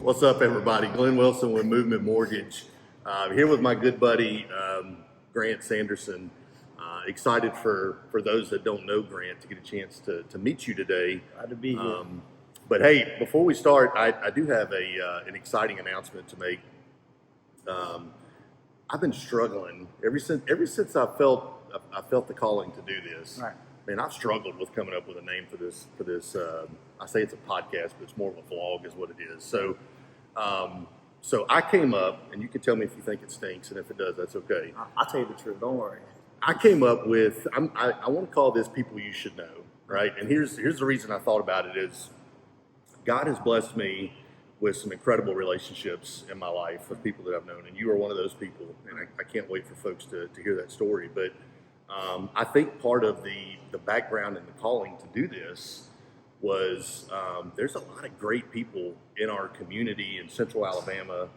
What's up, everybody? Glenn Wilson with Movement Mortgage. Here with my good buddy, Grant Sanderson. Excited for those that don't know Grant to get a chance to meet you today. Glad to be here. But hey, before we start, I do have an exciting announcement to make. I've been struggling ever since I felt the calling to do this. Right. Man, I've struggled with coming up with a name for this. I say it's a podcast, but it's more of a vlog, is what it is. So I came up, and you can tell me if you think it stinks, and if it does, that's okay. I'll tell you the truth. Don't worry. I came up with I want to call this "People You Should Know," right? And here's the reason I thought about it is God has blessed me with some incredible relationships in my life with people that I've known, and you are one of those people, and I can't wait for folks to hear that story. But I think part of the background and the calling to do this was there's a lot of great people in our community in Central Alabama.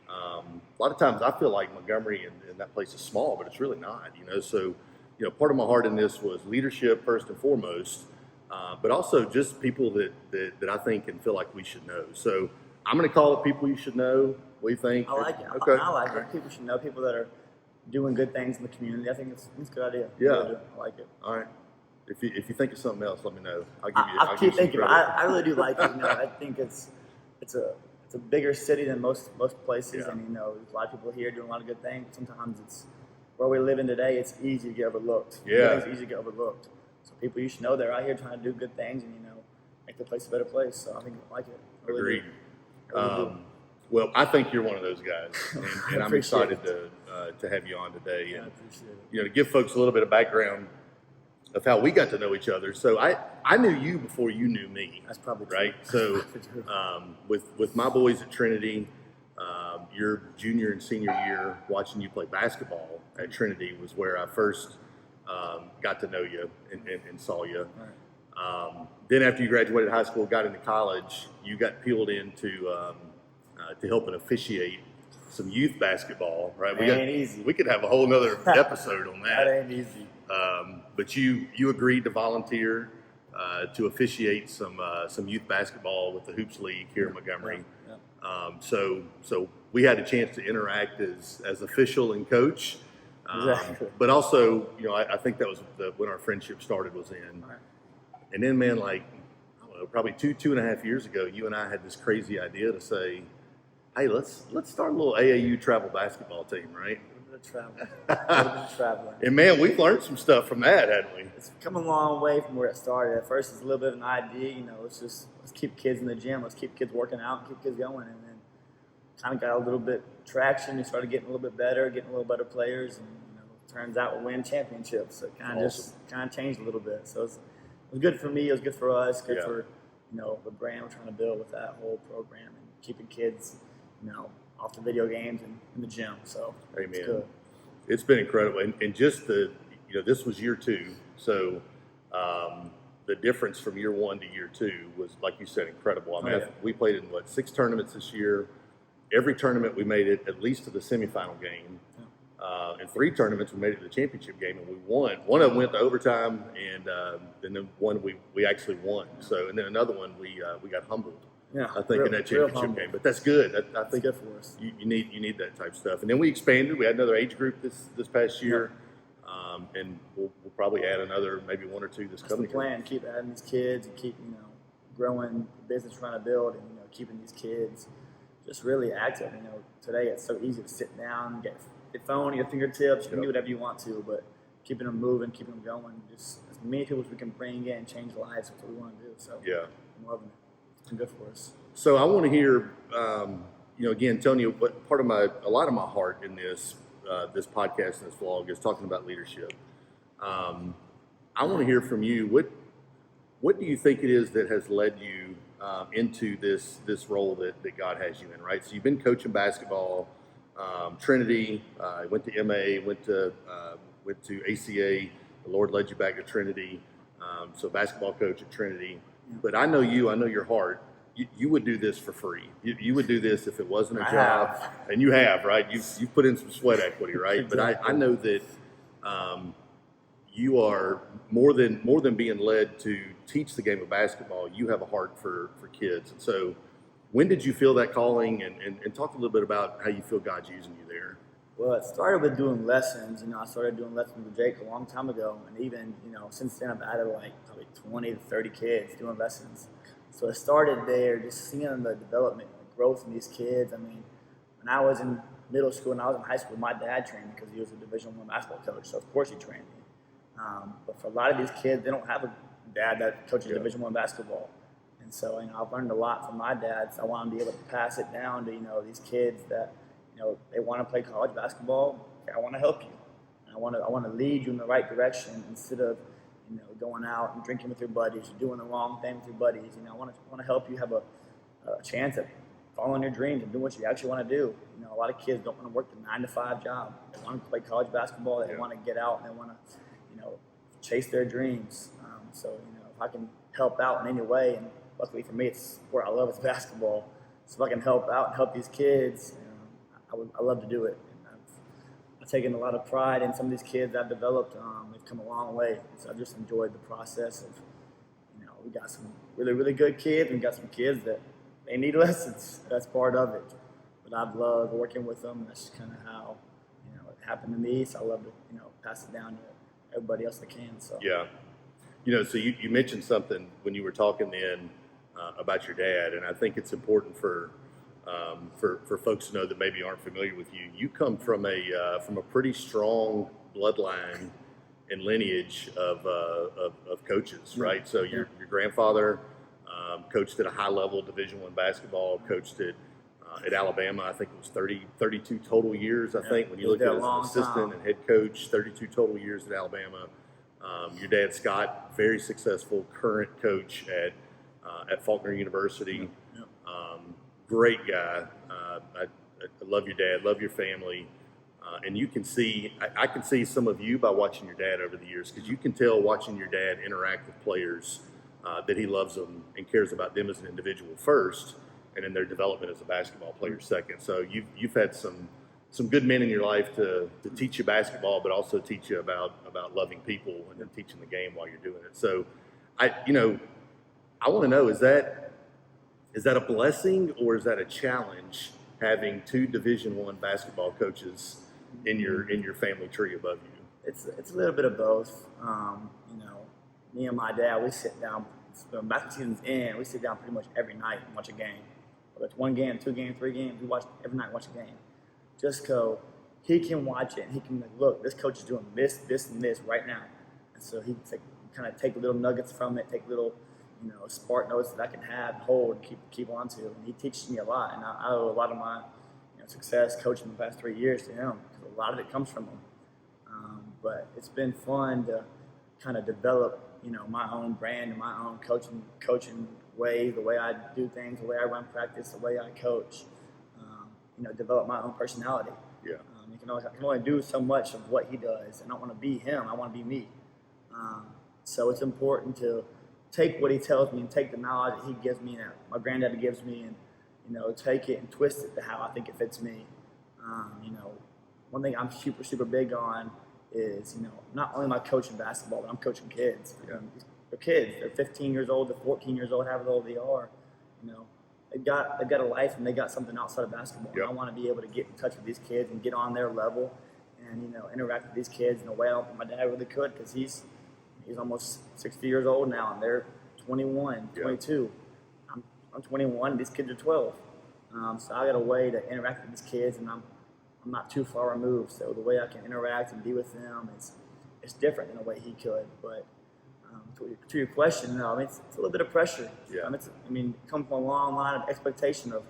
A lot of times I feel like Montgomery and that place is small, but it's really not, So, part of my heart in this was leadership first and foremost, but also just people that I think and feel like we should know. So I'm going to call it People You Should Know. What do you think? I like it. Okay. I like it. People should know people that are doing good things in the community. I think it's a good idea. Yeah. I like it. All right. If you think of something else, let me know. I'll keep thinking. I really do like it. I think it's a bigger city than most places, Yeah. and there's a lot of people here doing a lot of good things. Sometimes it's where we live in today. It's easy to get overlooked. Yeah. It's easy to get overlooked. So people you should know they're out here trying to do good things and make the place a better place. So I think I like it. I really Agreed. do. I really do. Well, I think you're one of those guys, and I'm excited it. to have you on today. Yeah, I And appreciate it. to give folks a little bit of background of how we got to know each other. So I knew you before you knew me. That's probably true. Right. So with my boys at Trinity, your junior and senior year, watching you play basketball at Trinity was where I first got to know you and saw you. Right. Then after you graduated high school, got into college, you got peeled into to helping officiate some youth basketball, right? Ain't easy. We could have a whole nother episode on that. That ain't easy. But you agreed to volunteer to officiate some youth basketball with the Hoops League here in Montgomery. Yeah. So we had a chance to interact as official and coach. Exactly. But also, I think that was when our friendship started was in. Right. And then, man, I don't know, probably two and a half years ago, you and I had this crazy idea to say, hey, let's start a little AAU travel basketball team, right? A little bit of traveling. And man, we've learned some stuff from that, haven't we? It's come a long way from where it started. At first, it's a little bit of an idea, let's keep kids in the gym, let's keep kids working out, keep kids going, and then kind of got a little bit traction. We started getting a little bit better, getting a little better players, and turns out we win championships. So it kind of changed a little bit. So it was good for me. It was good for us. Good for the brand we're trying to build with that whole program and keeping kids off the video games and in the gym. So Amen. It's good. It's been incredible, and just this was year 2, so the difference from year 1 to year 2 was, like you said, incredible. I mean, we played in 6 tournaments this year. Every tournament we made it at least to the semifinal game. In 3 tournaments we made it to the championship game, and we won. One of them went to overtime, and then one we actually won. So, and then another one we got humbled. Yeah, I think in that championship game, but that's good. I think good for us. You need that type of stuff. And then we expanded. We had another age group this past year, and we'll probably add another, maybe 1 or 2 this coming year. That's the plan. Keep adding these kids and keep growing the business we're trying to build, and keeping these kids just really active. Today it's so easy to sit down, get your phone, your fingertips. You can do whatever you want to, but keeping them moving, keeping them going, just as many people as we can bring in, change lives. That's what we want to do. So I'm loving it. It's been good for us. So I want to hear, again, telling you what a lot of my heart in this podcast and this vlog is talking about leadership. I want to hear from you. What do you think it is that has led you into this role that God has you in? Right. So you've been coaching basketball, Trinity. Went to MA. Went to ACA. The Lord led you back to Trinity. So basketball coach at Trinity. But I know you. I know your heart. You would do this for free. You would do this if it wasn't a job, and you have, right? You've put in some sweat equity, right? Exactly. But I know that you are more than being led to teach the game of basketball. You have a heart for kids, and so When did you feel that calling, and talk a little bit about how you feel God's using you there? Well, it started with doing lessons. I started doing lessons with Jake a long time ago, and even since then I've added like probably 20 to 30 kids doing lessons. So it started there, just seeing the development, the growth in these kids. I mean, when I was in middle school and I was in high school, my dad trained me because he was a Division I basketball coach. So of course he trained me. But for a lot of these kids, they don't have a dad that coaches Division I basketball. And so I've learned a lot from my dad. So I want to be able to pass it down to these kids that they want to play college basketball. I want to help you. And I want to lead you in the right direction instead of going out and drinking with your buddies or doing the wrong thing with your buddies. I want to help you have a chance at following your dreams and doing what you actually want to do. A lot of kids don't want to work the 9-to-5 job. They want to play college basketball. They want to get out and they want to chase their dreams. So if I can help out in any way, and luckily for me, it's what I love is basketball. So if I can help out and help these kids, I love to do it. And I've taken a lot of pride in some of these kids I've developed. They've come a long way. So I've just enjoyed the process of, we got some really, really good kids, and we got some kids that they need lessons. That's part of it. But I've loved working with them. That's kind of how, it happened to me. So I love to, pass it down to everybody else that can. So yeah. So you mentioned something when you were talking then about your dad, and I think it's important for folks to know that maybe aren't familiar with you. You come from a pretty strong bloodline and lineage of coaches, right? So your grandfather coached at a high level Division I basketball, coached at Alabama. I think it was 32 total years. I think when you look at it as an assistant and head coach, 32 total years at Alabama. Your dad, Scott, very successful current coach at Faulkner University. Great guy. I love your dad, love your family. And you can see, I can see some of you by watching your dad over the years, because you can tell watching your dad interact with players that he loves them and cares about them as an individual first, and in their development as a basketball player second. So you've had some good men in your life to teach you basketball, but also teach you about loving people and then teaching the game while you're doing it. So I want to know, is that a blessing or is that a challenge, having two Division I basketball coaches in your family tree above you? It's a little bit of both. Me and my dad, we sit down, when basketball season's in, we sit down pretty much every night and watch a game. Whether it's 1 game, 2 games, 3 games, we watch every night, watch a game. Just so he can watch it and he can be like, look, this coach is doing this, this, and this right now. And so he can kind of take little nuggets from it, take little, spark notes that I can have, hold, and keep on to. And he teaches me a lot. And I owe a lot of my success coaching the past 3 years to him, because a lot of it comes from him. But it's been fun to kind of develop, my own brand and my own coaching way, the way I do things, the way I run practice, the way I coach. Develop my own personality. Yeah. I can only do so much of what he does. I don't want to be him. I want to be me. So it's important to take what he tells me and take the knowledge that he gives me, and my granddad gives me, and take it and twist it to how I think it fits me. One thing I'm super, super big on is, not only am I coaching basketball, but I'm coaching kids. Yeah. They're kids. They're 15 years old, they're 14 years old, however old they are. They've got a life and they got something outside of basketball. Yep. And I want to be able to get in touch with these kids and get on their level and interact with these kids in a way I don't think my dad really could, because he's almost 60 years old now and they're 21, 22. I'm 21. These kids are 12. So I got a way to interact with these kids, and I'm not too far removed. So the way I can interact and be with them it's different than the way he could. But to your question, it's a little bit of pressure. Yeah. It comes from a long line of expectation of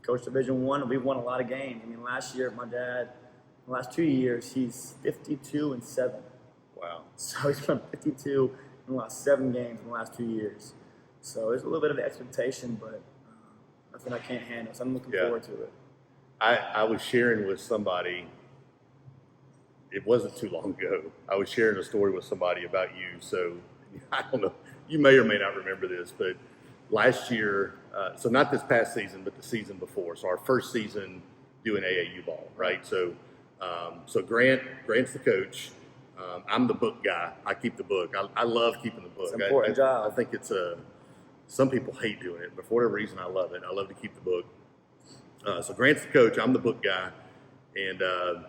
Coach Division I. We've won a lot of games. Last year, my dad, the last 2 years, he's 52-7. Wow. So he's won 52 and lost 7 games in the last 2 years. So there's a little bit of expectation, but nothing I can't handle. So I'm looking forward to it. I was sharing with somebody, it wasn't too long ago, I was sharing a story with somebody about you. So I don't know, you may or may not remember this, but last year, so not this past season, but the season before. So our first season doing AAU ball, right? So Grant's the coach. I'm the book guy. I keep the book. I love keeping the book. It's an important job. I think it's Some people hate doing it, but for whatever reason, I love it. I love to keep the book. So Grant's the coach. I'm the book guy. And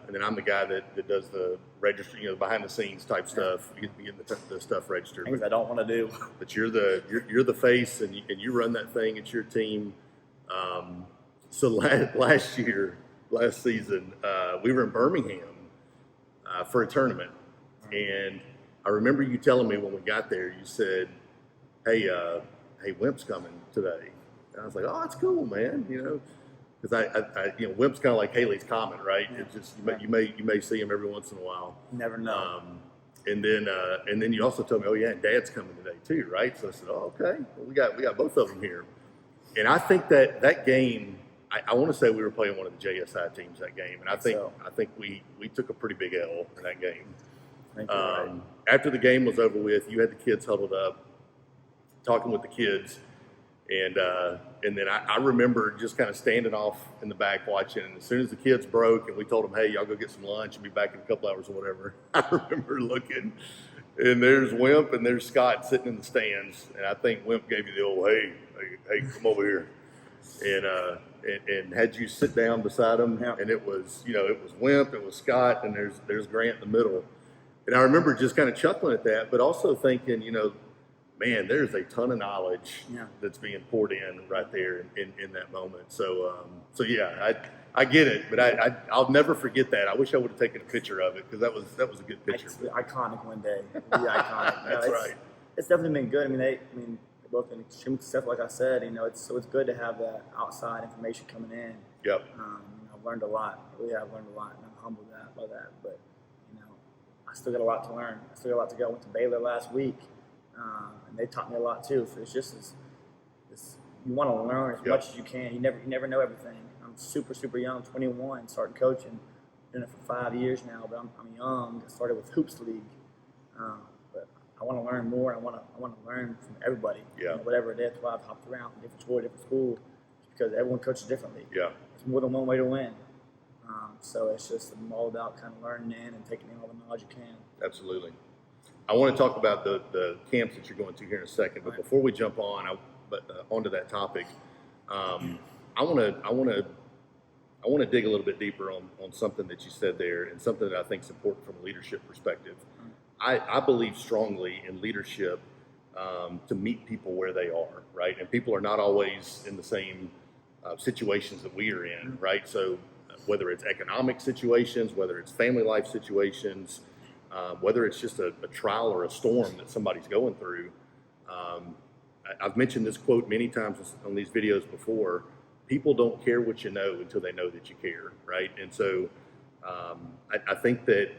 then I'm the guy that does the register, behind the scenes type stuff, getting the stuff registered. Things I don't want to do. But you're the face, and you run that thing. It's your team. So last season, we were in Birmingham for a tournament, and I remember you telling me when we got there, you said, "Hey, Wimp's coming today." And I was like, "Oh, that's cool, man," Because Wimp's kind of like Haley's Comet, right? Yeah. It's just you may see him every once in a while. You never know. And then you also told me, oh yeah, and Dad's coming today too, right? So I said, oh okay, well, we got both of them here. And I think that game, I want to say we were playing one of the JSI teams that game, and I think we took a pretty big L in that game. Right. After the game was over with, you had the kids huddled up, talking with the kids. And then I remember just kind of standing off in the back watching. And as soon as the kids broke and we told them, hey, y'all go get some lunch and be back in a couple hours or whatever, I remember looking, and there's Wimp and there's Scott sitting in the stands. And I think Wimp gave you the old, hey, come over here. And had you sit down beside him, and it was Wimp, it was Scott, and there's Grant in the middle. And I remember just kind of chuckling at that, but also thinking, man, there's a ton of knowledge that's being poured in right there in that moment. So yeah, I get it, but I'll never forget that. I wish I would have taken a picture of it because that was a good picture. It's iconic one day. It'll be iconic. That's right. It's definitely been good. They're both been extremely successful, like I said. It's good to have that outside information coming in. Yep. I've learned a lot. I really have learned a lot, and I'm humbled by that. But I still got a lot to learn. I still got a lot to go. I went to Baylor last week. And they taught me a lot too. So it's just you want to learn as much as you can. You never know everything. I'm super young, 21, starting coaching. Been it for 5 years now, but I'm young. I started with Hoops League, but I want to learn more. I want to learn from everybody. Yeah. Whatever it is. That's why I've hopped around from different school, because everyone coaches differently. Yeah. It's more than one way to win. So it's just all about kind of learning in and taking in all the knowledge you can. Absolutely. I want to talk about the camps that you're going to here in a second, but before we jump onto that topic, I want to dig a little bit deeper on something that you said there, and something that I think is important from a leadership perspective. I believe strongly in leadership to meet people where they are, right? And people are not always in the same situations that we are in, right? So whether it's economic situations, whether it's family life situations, whether it's just a trial or a storm that somebody's going through. I've mentioned this quote many times on these videos before. People don't care what you know until they know that you care, right? And so I think that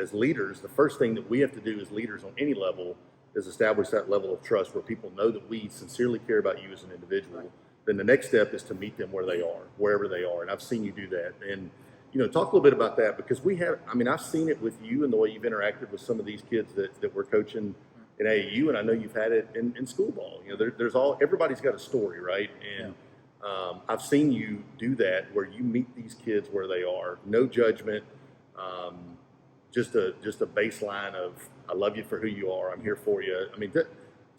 as leaders, the first thing that we have to do as leaders on any level is establish that level of trust where people know that we sincerely care about you as an individual. Then the next step is to meet them where they are, wherever they are. And I've seen you do that. And talk a little bit about that, because I've seen it with you and the way you've interacted with some of these kids that we're coaching in AAU, and I know you've had it in school ball. Everybody's got a story, right? And I've seen you do that where you meet these kids where they are, no judgment, just a baseline of I love you for who you are, I'm here for you.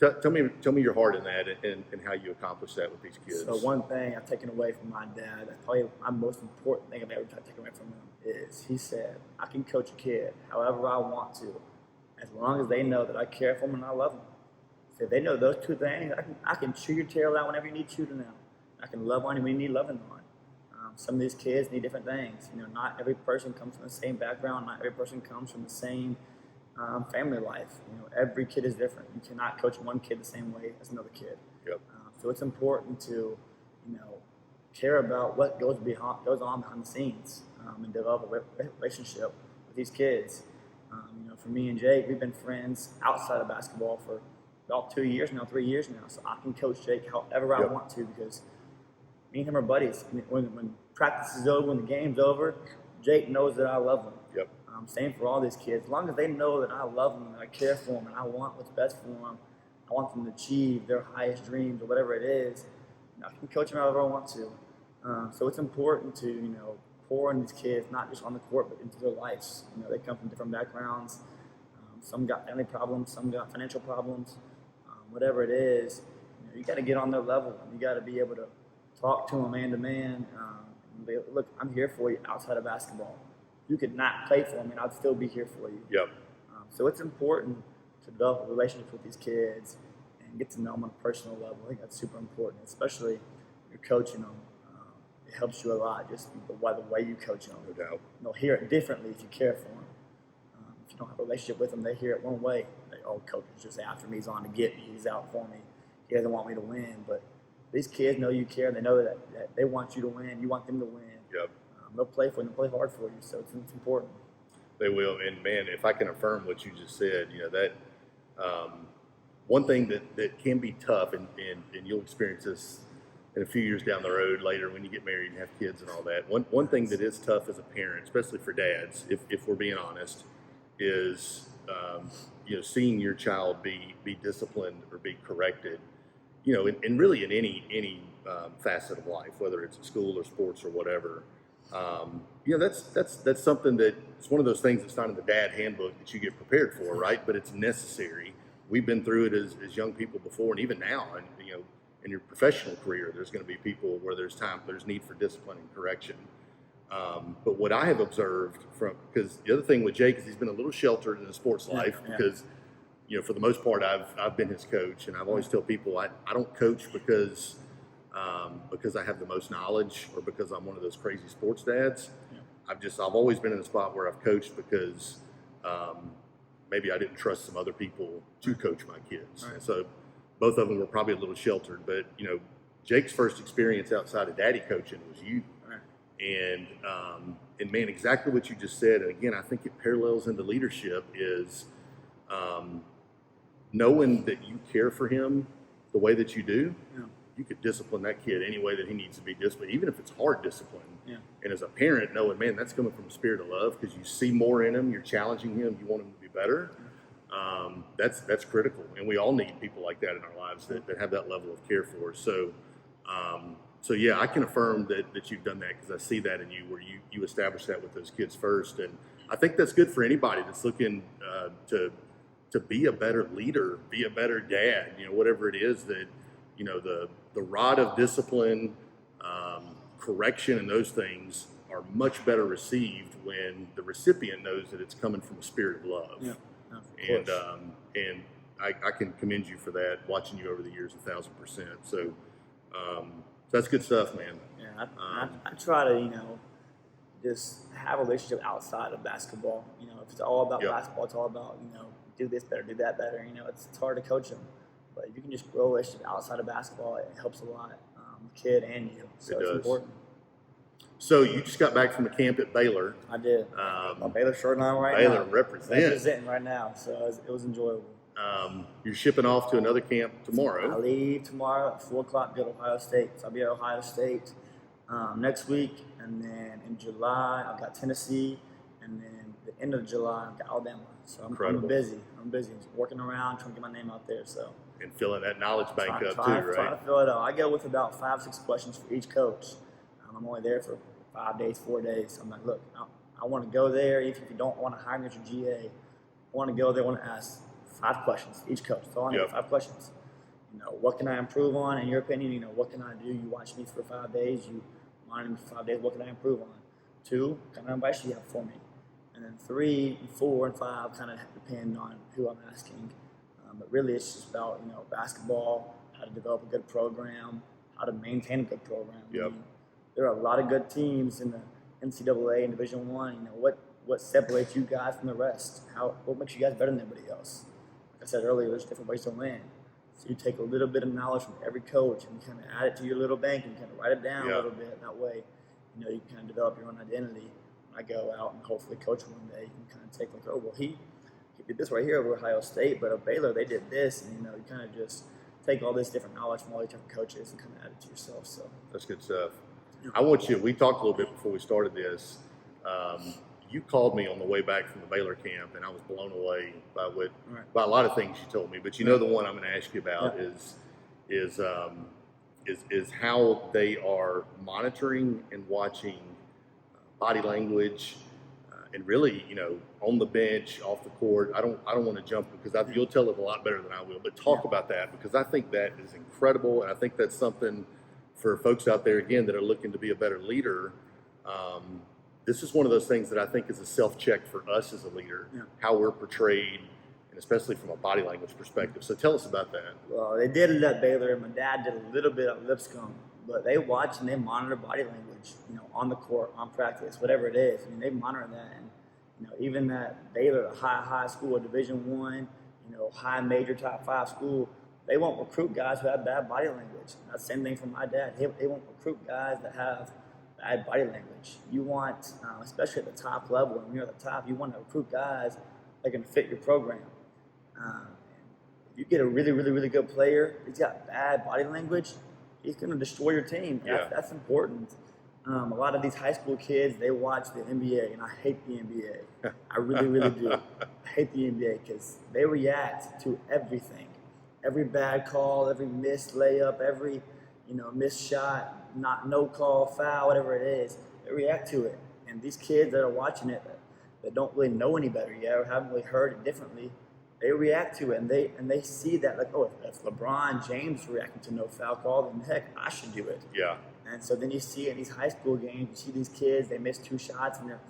Tell me your heart in that and how you accomplish that with these kids. So one thing I've taken away from my dad, that's probably my most important thing I've ever taken away from him, is he said, I can coach a kid however I want to, as long as they know that I care for them and I love them. So if they know those two things, I can chew your tail out whenever you need chewed out. I can love on you when you need loving on. Some of these kids need different things. Not every person comes from the same background. Not every person comes from the same family life. Every kid is different. You cannot coach one kid the same way as another kid. Yep. So it's important to, care about what goes on behind the scenes and develop a relationship with these kids. For me and Jake, we've been friends outside of basketball for about 3 years now. So I can coach Jake however I want to, because me and him are buddies. When practice is over, when the game's over, Jake knows that I love him. Yep. Same for all these kids. As long as they know that I love them and I care for them and I want what's best for them, I want them to achieve their highest dreams or whatever it is, I can coach them however I want to. So it's important to, pour in these kids, not just on the court, but into their lives. They come from different backgrounds. Some got family problems, some got financial problems. Whatever it is, You got to get on their level. You got to be able to talk to them man to man. Look, I'm here for you outside of basketball. You could not play for me, and I'd still be here for you. Yep. So it's important to develop a relationship with these kids and get to know them on a personal level. I think that's super important, especially when you're coaching them. It helps you a lot, just the way you coach them. No doubt. They'll hear it differently if you care for them. If you don't have a relationship with them, they hear it one way. Like, oh, coach is just after me. He's on to get me. He's out for me. He doesn't want me to win. But these kids know you care. They know that they want you to win. You want them to win. Yep. They'll play for you. They'll play hard for you. So it's important. They will. And, man, if I can affirm what you just said, that one thing that can be tough, and you'll experience this in a few years down the road later when you get married and have kids and all that. One thing that is tough as a parent, especially for dads, if we're being honest, is seeing your child be disciplined or be corrected, and really in any facet of life, whether it's at school or sports or whatever. That's something that it's one of those things that's not in the dad handbook that you get prepared for, right? But it's necessary. We've been through it as young people before, and even now, and in your professional career, there's going to be people where there's need for discipline and correction. But what I have observed because the other thing with Jake is he's been a little sheltered in his sports life because, for the most part, I've been his coach, and I've always tell people I don't coach because I have the most knowledge or because I'm one of those crazy sports dads. Yeah. I've always been in a spot where I've coached because maybe I didn't trust some other people to coach my kids. Right. So both of them were probably a little sheltered, but Jake's first experience outside of daddy coaching was you. Right. And man, exactly what you just said. And again, I think it parallels into leadership is knowing that you care for him the way that you do. Yeah. You could discipline that kid any way that he needs to be disciplined, even if it's hard discipline. Yeah. And as a parent, knowing, man, that's coming from a spirit of love because you see more in him, you're challenging him, you want him to be better. That's critical, and we all need people like that in our lives that have that level of care for us. So yeah, I can affirm that you've done that because I see that in you, where you establish that with those kids first, and I think that's good for anybody that's looking to be a better leader, be a better dad. Whatever it is that the rod of discipline, correction, and those things are much better received when the recipient knows that it's coming from a spirit of love. Yeah. And I can commend you for that, watching you over the years 1,000%. So that's good stuff, man. Yeah, I try to, just have a relationship outside of basketball. If it's all about basketball, it's all about, do this better, do that better. It's hard to coach them. But if you can just grow a relationship outside of basketball, it helps a lot, the kid and you. So it's important. So you just got back from a camp at Baylor. I did. My Baylor shirt on right now. Baylor representing right now, so it was enjoyable. You're shipping off to another camp tomorrow. I leave tomorrow at 4 o'clock, go to Ohio State. So I'll be at Ohio State next week, and then in July I've got Tennessee, and then the end of July I've got Alabama. So I'm busy. I'm just working around, trying to get my name out there. So and filling that knowledge bank up too, right? Trying to fill it up. I go with about 5-6 questions for each coach. I'm only there for 5 days, 4 days. I'm like, look, I want to go there. If you don't want to hire me as your GA, I want to go there. I want to ask 5 questions each coach. So I need 5 questions. What can I improve on? In your opinion, what can I do? You watch me for 5 days. You monitor me for 5 days. What can I improve on? 2, what kind of advice do you have for me? And then 3, 4, and 5 kind of depend on who I'm asking. But really, it's just about basketball, how to develop a good program, how to maintain a good program. Yep. There are a lot of good teams in the NCAA and Division I. What separates you guys from the rest? What makes you guys better than everybody else? Like I said earlier, there's different ways to win. So you take a little bit of knowledge from every coach and kind of add it to your little bank and kind of write it down a little bit. That way, you can kind of develop your own identity. When I go out and hopefully coach one day, you can kind of take like, oh, well, he did this right here over Ohio State, but at Baylor they did this, and you kind of just take all this different knowledge from all these different coaches and kind of add it to yourself. So that's good stuff. We talked a little bit before we started this. You called me on the way back from the Baylor camp, and I was blown away by a lot of things you told me. But the one I'm going to ask you about is how they are monitoring and watching body language, and really, on the bench, off the court. I don't want to jump because you'll tell it a lot better than I will. But talk about that, because I think that is incredible, and I think that's something for folks out there again that are looking to be a better leader. This is one of those things that I think is a self-check for us as a leader, how we're portrayed, and especially from a body language perspective. So tell us about that. Well, they did it at Baylor, and my dad did a little bit of Lipscomb, but they watch and they monitor body language, on the court, on practice, whatever it is. I mean, they monitor that, and even at Baylor, a high school, a Division I, high major top 5 school, they won't recruit guys who have bad body language. And that's the same thing for my dad. They won't recruit guys that have bad body language. You want, especially at the top level, when you're at the top, you want to recruit guys that can fit your program. If you get a really, really, really good player, he's got bad body language, he's going to destroy your team. That's important. A lot of these high school kids, they watch the NBA, and I hate the NBA. I really, really do. I hate the NBA because they react to everything. Every bad call, every missed layup, every missed shot, no call, foul, whatever it is, they react to it. And these kids that are watching it that don't really know any better yet or haven't really heard it differently, they react to it, and they see that like, oh, if LeBron James reacting to no foul call, then heck, I should do it. Yeah. And so then you see in these high school games, you see these kids, they miss 2 shots and they're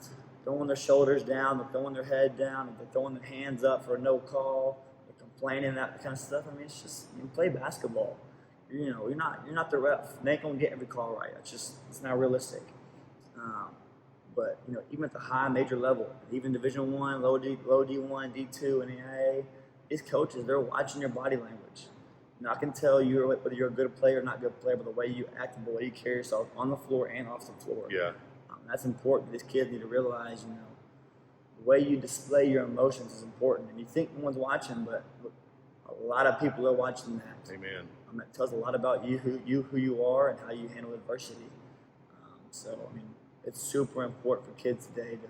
throwing their shoulders down, they're throwing their head down, they're throwing their hands up for a no call, they're complaining, that kind of stuff. I mean, it's just, you play basketball. You're not the ref. They ain't gonna get every call right. It's not realistic. But even at the high major level, even Division I, low D1, D2, and NAIA, these coaches, they're watching your body language. I can tell you whether you're a good player or not a good player, but the way you act and the way you carry yourself on the floor and off the floor. Yeah. That's important. These kids need to realize, the way you display your emotions is important. And you think no one's watching, but look, a lot of people are watching that. Amen. It tells a lot about you, who you are, and how you handle adversity. It's super important for kids today to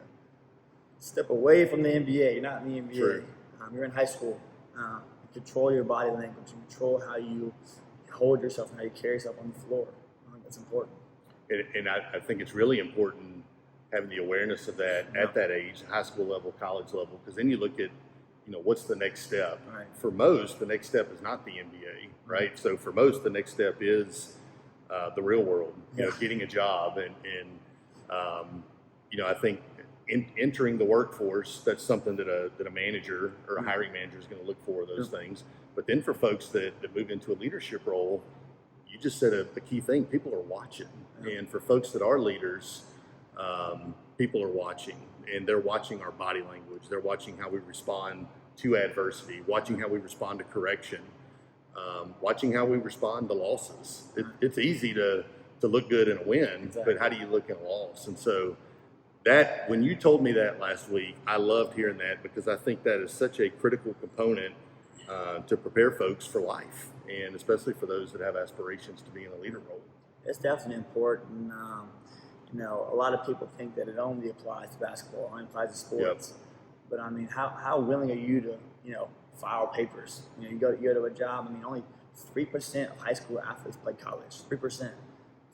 step away from the NBA. You're not in the NBA. True. You're in high school. Control your body language and control how you hold yourself and how you carry yourself on the floor. I think that's important. And I think it's really important having the awareness of that at that age, high school level, college level, because then you look at, what's the next step? Right. For most, the next step is not the NBA, right? So for most, the next step is the real world, getting a job. And I think entering the workforce, that's something that a manager or a hiring manager is going to look for, those things. But then for folks that move into a leadership role, you just said a key thing: people are watching. And for folks that are leaders, people are watching, and they're watching our body language. They're watching how we respond to adversity, watching how we respond to correction, watching how we respond to losses. It's easy to look good in a win, but how do you look in a loss? And so that, when you told me that last week, I loved hearing that, because I think that is such a critical component to prepare folks for life, and especially for those that have aspirations to be in a leader role. It's definitely important. A lot of people think that it only applies to basketball, only applies to sports. But how willing are you to, file papers? You go to a job. Only 3% of high school athletes play college. 3%.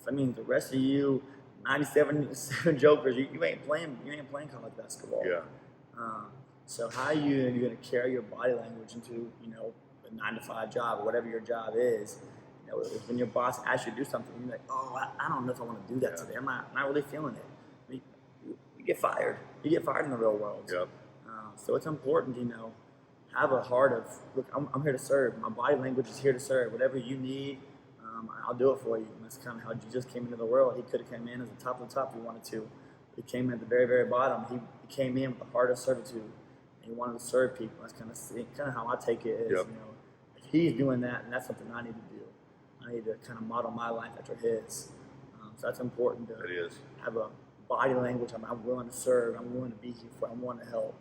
So the rest of you, 97 jokers, you ain't playing college basketball. Yeah. So how are you going to carry your body language into a 9-to-5 job or whatever your job is? When your boss asks you to do something, you're like, oh, I don't know if I want to do that today. I'm not really feeling it. You get fired. You get fired in the real world. Yep. So it's important, have a heart of, look, I'm here to serve. My body language is here to serve. Whatever you need, I'll do it for you. And that's kind of how Jesus came into the world. He could have come in as the top of the top if he wanted to. He came in at the very, very bottom. He came in with a heart of servitude. And he wanted to serve people. That's kind of how I take it is, if he's doing that, and that's something I need to do. I need to kind of model my life after his. So that's important to have a body language. I'm willing to serve. I'm willing to be here for. I'm willing to help.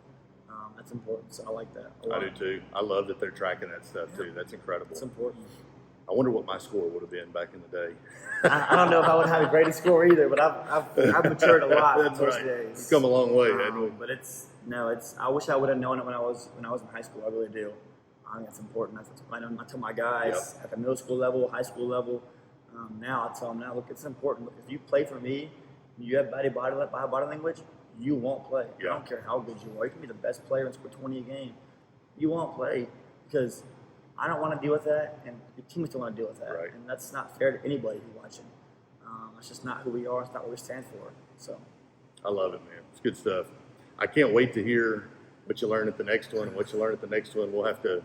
That's important. So I like that a lot. I do too. I love that they're tracking that stuff too. That's incredible. It's important. I wonder what my score would have been back in the day. I don't know if I would have a greatest score either, but I've matured a lot in those days. We've come a long way, haven't we? But I wish I would have known it when I was in high school. I really do. I think it's important. I tell my guys at the middle school level, high school level. Now I tell them, look, it's important. Look, if you play for me, you have body language. you won't play. Yeah. I don't care how good you are. You can be the best player and score 20 a game. You won't play because I don't want to deal with that, and your teammates don't want to deal with that. Right. And that's not fair to anybody who's watching. It's just not who we are. It's not what we stand for. So I love it, man. It's good stuff. I can't wait to hear what you learn at the next one and what you learn at the next one. We'll have to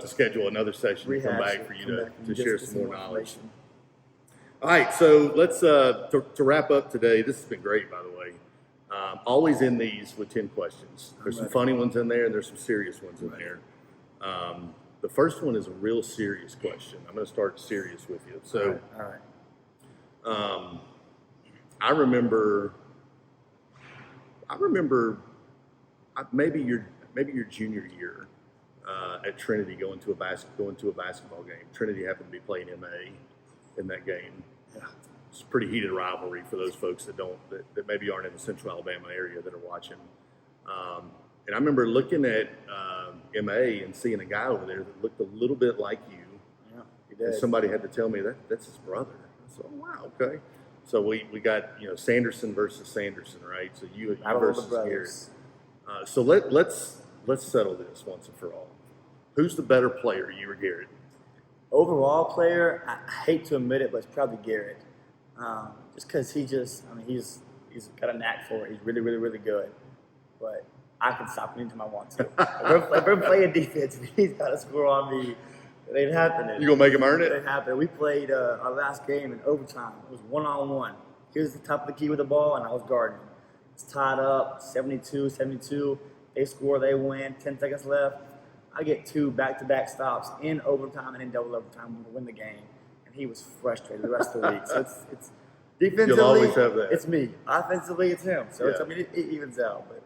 schedule another session to come back for you to share some more knowledge. All right, so let's to wrap up today. This has been great, by the way. Always end these with 10 questions. There's some funny ones in there, and there's some serious ones in there. The first one is a real serious question. I'm going to start serious with you. So, all right. I remember maybe your junior year at Trinity going to a basketball game. Trinity happened to be playing MA in that game. Yeah. It's a pretty heated rivalry for those folks that maybe aren't in the Central Alabama area that are watching. And I remember looking at MA and seeing a guy over there that looked a little bit like you. Yeah, he did. And somebody had to tell me that's his brother. So, oh, wow, okay. So we got Sanderson versus Sanderson, right? So you versus Garrett. So let's settle this once and for all. Who's the better player, you or Garrett? Overall player, I hate to admit it, but it's probably Garrett. Just because he's got a knack for it. He's really, really, really good. But I can stop him anytime I want to. if we're playing defense and he's got to score on me, it ain't happening. You gonna make him earn it? It ain't happening. We played our last game in overtime. It was 1-on-1. He was the top of the key with the ball, and I was guarding him. It's tied up, 72-72. They score, they win. 10 seconds left. I get 2 back-to-back stops in overtime and in double overtime to win the game. And he was frustrated the rest of the week. So it's defensively, you'll always have that. It's me. Offensively, it's him. So Yeah. it evens out. But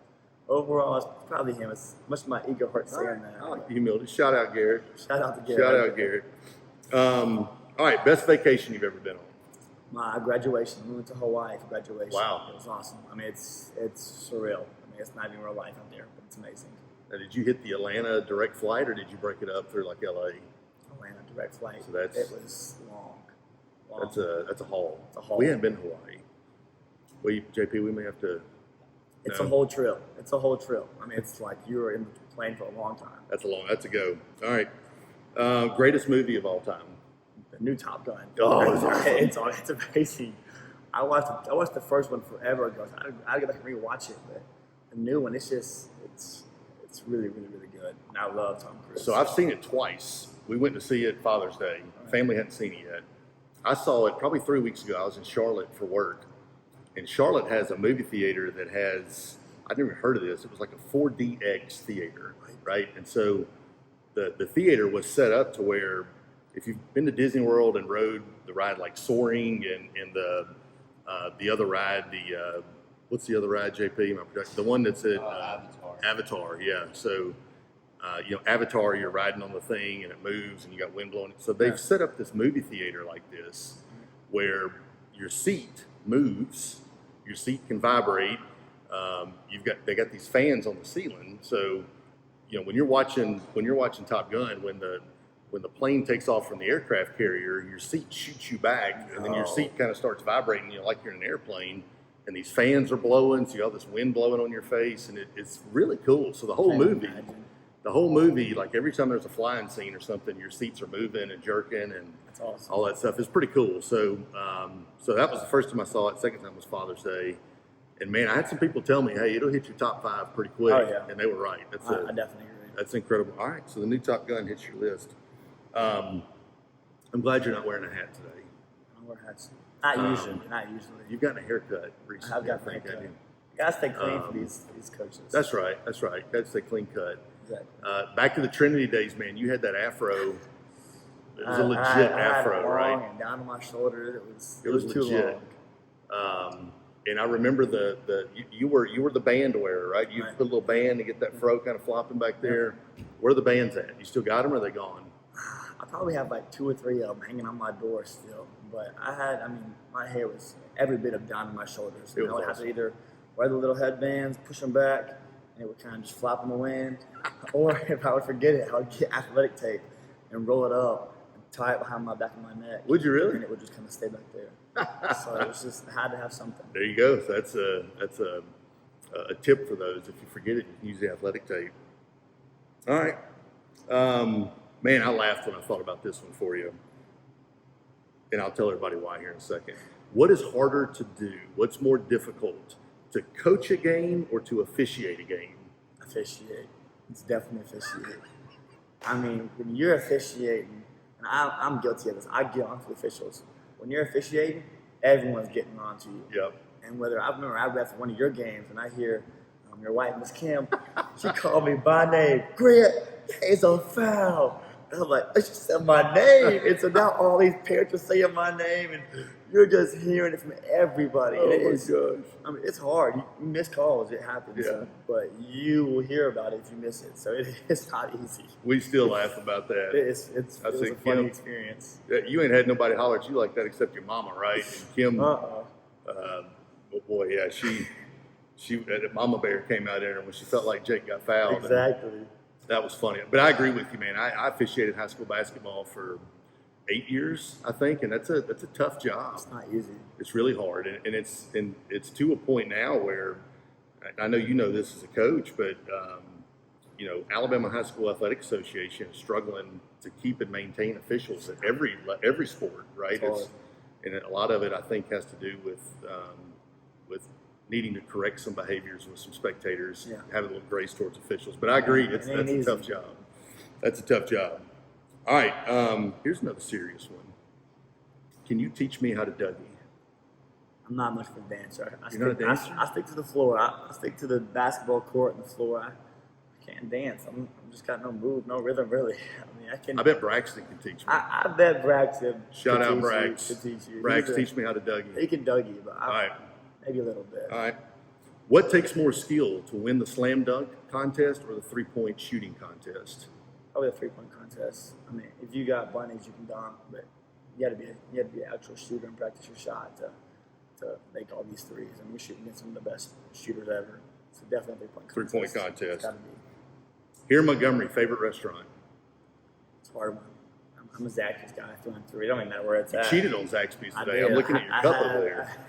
overall, it's probably him. As much as my ego hurts saying that. I like the humility. Shout out Garrett. Shout out to Garrett. Shout out Garrett. All right, best vacation you've ever been on? My graduation. We went to Hawaii for graduation. Wow. It was awesome. I mean, it's surreal. I mean, it's not even real life out there, but it's amazing. Now, did you hit the Atlanta direct flight, or did you break it up through like LA? Atlanta direct flight. So it was long. That's a haul. It's a haul. We haven't been to Hawaii. JP, we may have to. It's a whole trip. It's a whole trip. I mean, it's like you were in the plane for a long time. That's a go. All right. Greatest movie of all time. The new Top Gun. Oh, it's amazing. I watched the first one forever ago. So I get back and rewatch it, but the new one, it's really, really, really good. And I love Tom Cruise. So I've seen it twice. We went to see it Father's Day. Family hadn't seen it yet. I saw it probably 3 weeks ago. I was in Charlotte for work. And Charlotte has a movie theater that has, I'd never heard of this. It was like a 4DX theater, right? And so the theater was set up to where if you've been to Disney World and rode the ride like Soaring and the other ride, what's the other ride, JP? The one that's at Avatar, yeah. So, Avatar, you're riding on the thing and it moves and you got wind blowing. So they've set up this movie theater like this where your seat moves, your seat can vibrate. They got these fans on the ceiling. So, when you're watching Top Gun, when the plane takes off from the aircraft carrier, your seat shoots you back, and then your seat kind of starts vibrating, like you're in an airplane. And these fans are blowing, so you got this wind blowing on your face, and it's really cool. So the whole movie, like every time there's a flying scene or something, your seats are moving and jerking, and that's awesome. All that stuff is pretty cool. So, so that was the first time I saw it. Second time was Father's Day, and man, I had some people tell me, "Hey, it'll hit your top 5 pretty quick," and they were right. I definitely agree. That's incredible. All right, so the new Top Gun hits your list. I'm glad you're not wearing a hat today. I don't wear hats. Not usually. You've gotten a haircut recently. I've got a haircut. Gotta stay clean for these coaches. That's right. Gotta stay clean cut. Exactly. Back to the Trinity days, man. You had that afro. It was a legit afro, right? And down to my shoulder. It was too legit. long. And I remember you were the band wearer, right? You put a little band to get that fro kind of flopping back there. Where are the bands at? You still got them, or are they gone? I probably have like 2 or 3 of them hanging on my door still. But my hair was every bit of down to my shoulders. I would have to either wear the little headbands, push them back, and it would kind of just flop in the wind. Or if I would forget it, I would get athletic tape and roll it up and tie it behind my back of my neck. Would you really? And it would just kind of stay back there. So it was just, I had to have something. There you go. So that's a tip for those. If you forget it, you can use the athletic tape. All right. Man, I laughed when I thought about this one for you. And I'll tell everybody why here in a second. What is harder to do? What's more difficult, to coach a game or to officiate a game? Officiate. It's definitely officiate. I mean, when you're officiating, and I'm guilty of this, I get on to the officials. When you're officiating, everyone's getting on to you. Yep. And whether I remember I ref one of your games and I hear your wife, Miss Kim, she called me by name, Grant, it's a foul. And I'm like, she said my name. And so now all these parents are saying my name and you're just hearing it from everybody. Oh and my gosh. I mean, it's hard. You miss calls, it happens. Yeah. But you will hear about it if you miss it. So it's not easy. We still laugh about that. It was a funny experience. You ain't had nobody holler at you like that except your mama, right? And Kim, oh boy, yeah, she Mama Bear came out there when she felt like Jake got fouled. Exactly. That was funny. But I agree with you, man. I officiated high school basketball for 8 years, I think, and that's a tough job. It's not easy. It's really hard, and it's to a point now where I know you know this as a coach, but Alabama High School Athletic Association is struggling to keep and maintain officials at every sport, right? And a lot of it, I think, has to do with needing to correct some behaviors with some spectators, having a little grace towards officials. But I agree, that's a tough job. That's a tough job. All right, here's another serious one. Can you teach me how to Dougie? I'm not much of a dancer. You're not a dancer? I stick to the floor. I stick to the basketball court and the floor. I can't dance. I'm just got no move, no rhythm, really. I bet Braxton can teach me. I bet Braxton. Shout out Brax. Could teach you. Brax, teach me how to Dougie. He can Dougie, but all right. Maybe a little bit. All right. What takes more skill, to win the slam dunk contest or the 3-point shooting contest? Probably a 3-point contest. I mean, if you got bunnies, you can dunk, but you got to be an actual shooter and practice your shot to make all these threes. And you're shooting against some of the best shooters ever. So definitely a 3-point contest. 3-point contest. It's gotta be. Here in Montgomery, favorite restaurant? It's a hard one. I'm a Zaxby's guy through and through. It don't even matter where it's at. You cheated on Zaxby's today. I'm looking at your cup over there.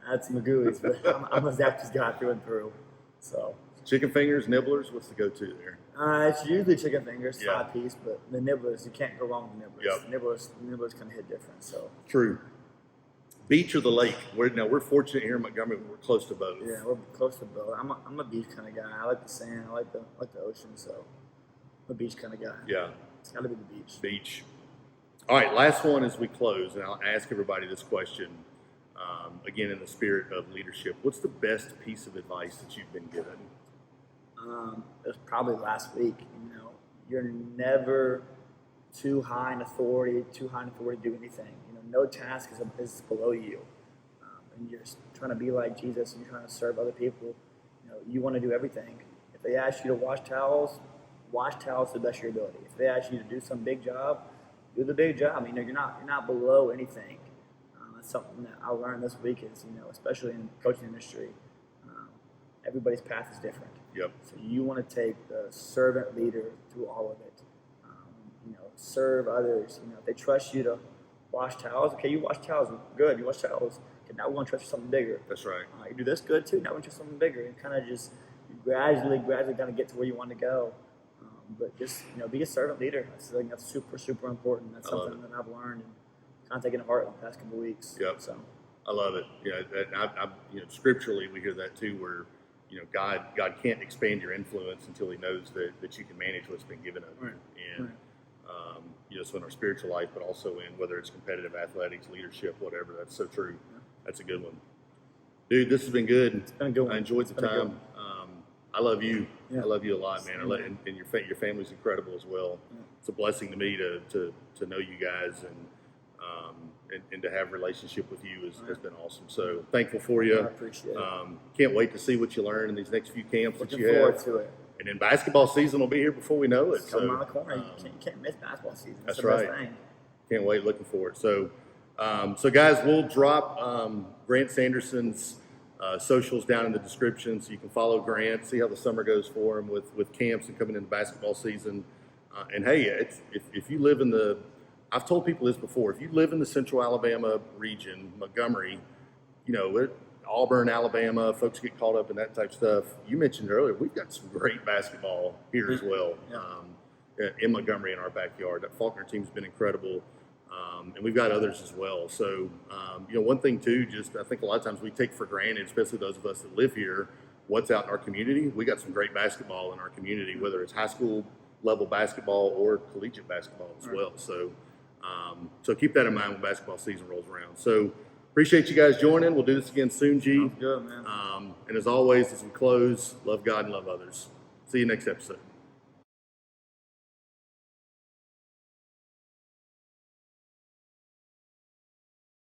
I had some Magooey's, but I'm a Zaxby's guy through and through. So chicken fingers, nibblers, what's the go-to there? It's usually chicken fingers, side piece, but the nibblers, you can't go wrong with nibblers. Yep. Nibblers kind of hit different. So true. Beach or the lake? We're fortunate here in Montgomery. We're close to both. Yeah, we're close to both. I'm a beach kind of guy. I like the sand. I like the ocean. So I'm a beach kind of guy. Yeah. It's got to be the beach. Beach. All right, last one as we close, and I'll ask everybody this question. Again, in the spirit of leadership, what's the best piece of advice that you've been given? It was probably last week. You're never too high in authority to do anything. No task is below you. And you're trying to be like Jesus and you're trying to serve other people. You want to do everything. If they ask you to wash towels to the best of your ability. If they ask you to do some big job, do the big job. You're not below anything. That's something that I learned this week is, especially in the coaching industry, everybody's path is different. Yep. So you want to take the servant leader through all of it. Serve others. If they trust you to wash towels, okay, you wash towels, good. You wash towels. Okay, now we want to trust you something bigger. That's right. You do this good too. Now we want to trust something bigger, and kind of just gradually kind of get to where you want to go. But just be a servant leader. That's super, super important. That's something that I've learned and kind of taken to heart in the past couple of weeks. Yep. So I love it. Scripturally we hear that too, where God can't expand your influence until He knows that you can manage what's been given of you. Right. And so in our spiritual life, but also in whether it's competitive athletics, leadership, whatever. That's so true. Yeah. That's a good one, dude. This has been good. It's been a good one. I enjoyed the time. I love you. Yeah. I love you a lot, man. And your family's incredible as well. Yeah. It's a blessing to me to know you guys and to have a relationship with you has been awesome. So thankful for you. I appreciate it. Can't wait to see what you learn in these next few camps that you have. Looking forward to it. And then basketball season will be here before we know it. It's coming around the corner. You can't miss basketball season. That's right. Best thing. Can't wait. Looking forward. So guys, we'll drop Grant Sanderson's socials down in the description so you can follow Grant, see how the summer goes for him with camps and coming into basketball season. And hey, if you live in I've told people this before, if you live in the Central Alabama region, Montgomery, Auburn, Alabama, folks get caught up in that type of stuff. You mentioned earlier, we've got some great basketball here as well. In Montgomery in our backyard. That Faulkner team's been incredible. And we've got others as well. So, one thing too, I think a lot of times we take for granted, especially those of us that live here, what's out in our community. We got some great basketball in our community, whether it's high school level basketball or collegiate basketball as well. So, so keep that in mind when basketball season rolls around. So appreciate you guys joining. We'll do this again soon, G. Sounds good, man. And as always, as we close, love God and love others. See you next episode.